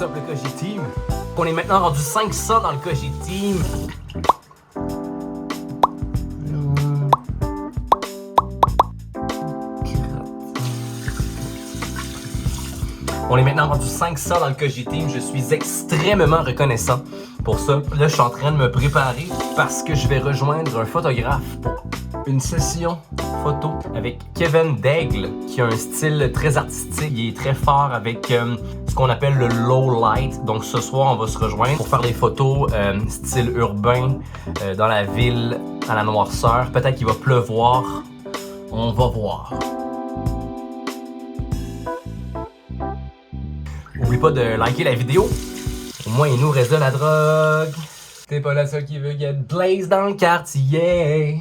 top le Koji Team. On est maintenant rendu 500 dans le Koji Team. On est maintenant rendu 500 dans le Koji Team. Je suis extrêmement reconnaissant pour ça. Là, je suis en train de me préparer parce que je vais rejoindre un photographe pour une session photo avec Kevin Daigle, qui a un style très artistique. Il est très fort avec ce qu'on appelle le low light. Donc ce soir, on va se rejoindre pour faire des photos style urbain dans la ville, à la noirceur. Peut-être qu'il va pleuvoir. On va voir. N'oublie pas de liker la vidéo. Au moins, il nous reste de la drogue. T'es pas la seule qui veut get blaze dans le quartier.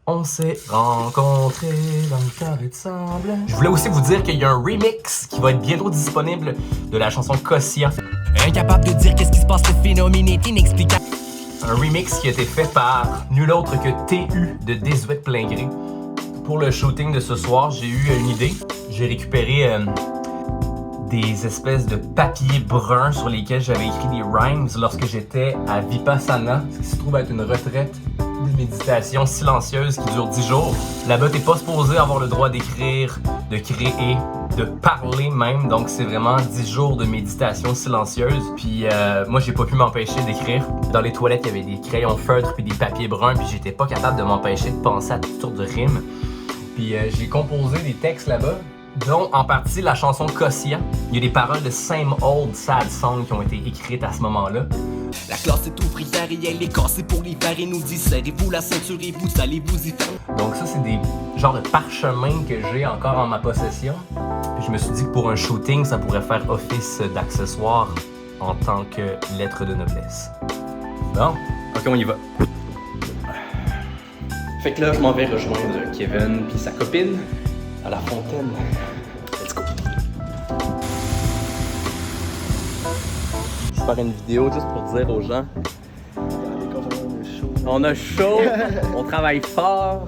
On s'est rencontrés dans le carré de sable. Je voulais aussi vous dire qu'il y a un remix qui va être bientôt disponible de la chanson Cossia. Incapable de dire qu'est-ce qui se passe, le phénomène est inexplicable. Un remix qui a été fait par nul autre que TU de Désuète Plein Gré. Pour le shooting de ce soir, j'ai eu une idée. J'ai récupéré des espèces de papiers bruns sur lesquels j'avais écrit des rhymes lorsque j'étais à Vipassana, ce qui se trouve être une retraite de méditation silencieuse qui dure 10 jours. Là-bas, t'es pas supposé avoir le droit d'écrire, de créer, de parler même, donc c'est vraiment 10 jours de méditation silencieuse. Puis moi, j'ai pas pu m'empêcher d'écrire. Dans les toilettes, il y avait des crayons feutres puis des papiers bruns, puis j'étais pas capable de m'empêcher de penser à toutes sortes de rimes. Puis j'ai composé des textes là-bas, dont en partie la chanson Cossia. Il y a des paroles de Same Old Sad Song qui ont été écrites à ce moment-là. La classe est ouvrière et elle est cassée pour l'hiver et nous dit serrez-vous la ceinture et vous allez vous y faire. Donc ça, c'est des genres de parchemins que j'ai encore en ma possession. Puis je me suis dit que pour un shooting, ça pourrait faire office d'accessoire en tant que lettre de noblesse. Bon, ok, on y va. Fait que là, je m'en vais rejoindre Kevin puis sa copine à la fontaine. Let's go! Je vais faire une vidéo juste pour dire aux gens. On a chaud, on travaille fort,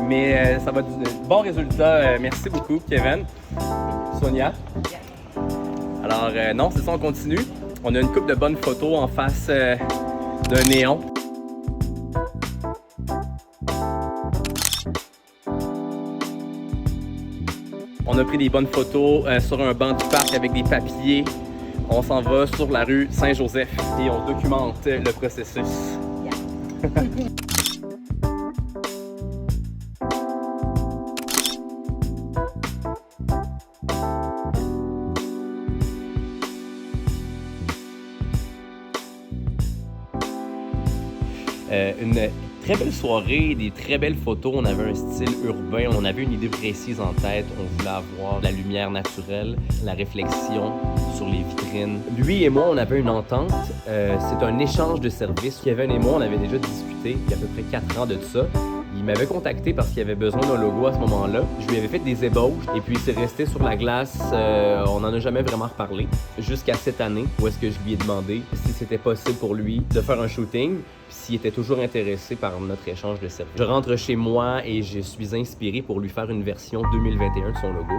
mais ça va être de bons résultats. Merci beaucoup, Kevin. Sonia. Alors, non, c'est ça, on continue. On a une couple de bonnes photos en face d'un néon. On a pris des bonnes photos sur un banc du parc avec des papiers. On s'en va sur la rue Saint-Joseph et on documente le processus. Une très belle soirée, des très belles photos. On avait un style urbain, on avait une idée précise en tête. On voulait avoir la lumière naturelle, la réflexion sur les vitrines. Lui et moi, on avait une entente. C'est un échange de services. Kevin et moi, on avait déjà discuté il y a à peu près 4 ans de ça. Il m'avait contacté parce qu'il avait besoin d'un logo à ce moment-là. Je lui avais fait des ébauches et puis c'est resté sur la glace. On n'en a jamais vraiment reparlé. Jusqu'à cette année où est-ce que je lui ai demandé si c'était possible pour lui de faire un shooting, s'il était toujours intéressé par notre échange de services. Je rentre chez moi et je suis inspiré pour lui faire une version 2021 de son logo.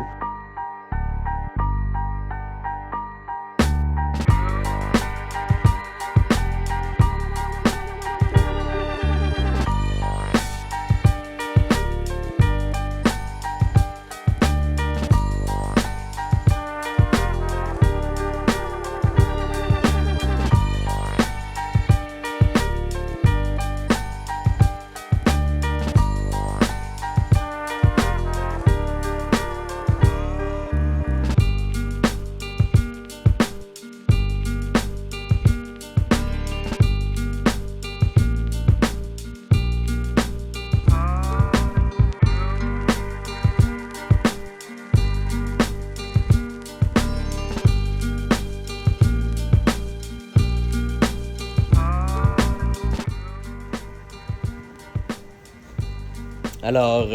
Alors,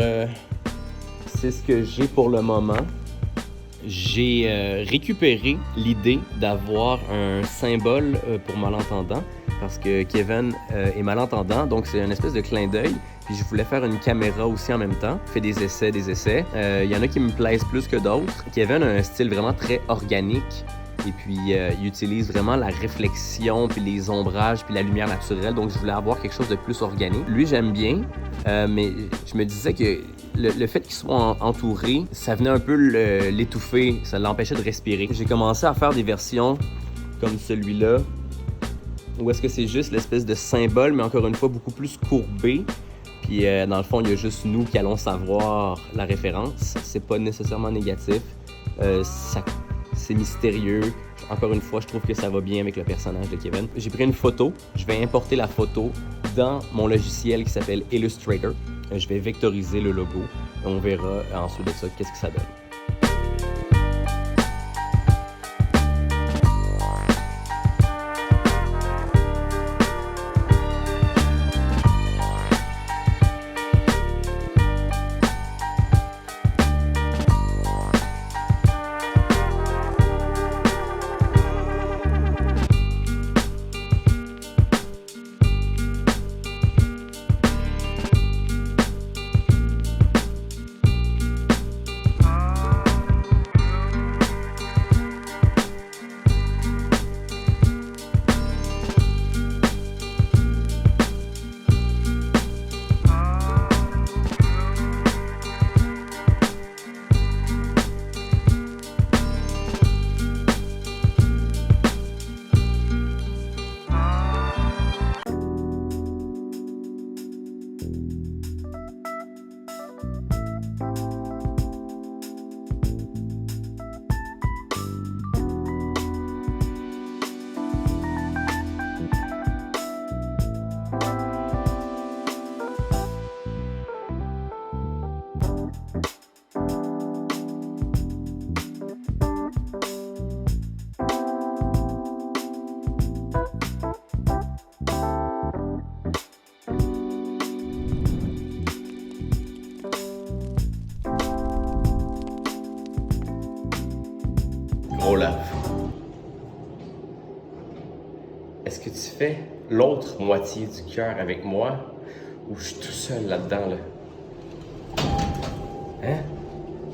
c'est ce que j'ai pour le moment. J'ai récupéré l'idée d'avoir un symbole pour malentendant parce que Kevin est malentendant, donc c'est une espèce de clin d'œil. Puis je voulais faire une caméra aussi en même temps. Fait des essais. Il y en a qui me plaisent plus que d'autres. Kevin a un style vraiment très organique. Et puis, il utilise vraiment la réflexion, puis les ombrages, puis la lumière naturelle. Donc, je voulais avoir quelque chose de plus organique. Lui, j'aime bien, mais je me disais que le fait qu'il soit entouré, ça venait un peu l'étouffer, ça l'empêchait de respirer. J'ai commencé à faire des versions comme celui-là, où est-ce que c'est juste l'espèce de symbole, mais encore une fois, beaucoup plus courbé. Puis dans le fond, il y a juste nous qui allons savoir la référence. C'est pas nécessairement négatif. C'est mystérieux. Encore une fois, je trouve que ça va bien avec le personnage de Kevin. J'ai pris une photo. Je vais importer la photo dans mon logiciel qui s'appelle Illustrator. Je vais vectoriser le logo. Et on verra ensuite de ça qu'est-ce que ça donne. Olaf, est-ce que tu fais l'autre moitié du cœur avec moi ou je suis tout seul là-dedans, là? Hein?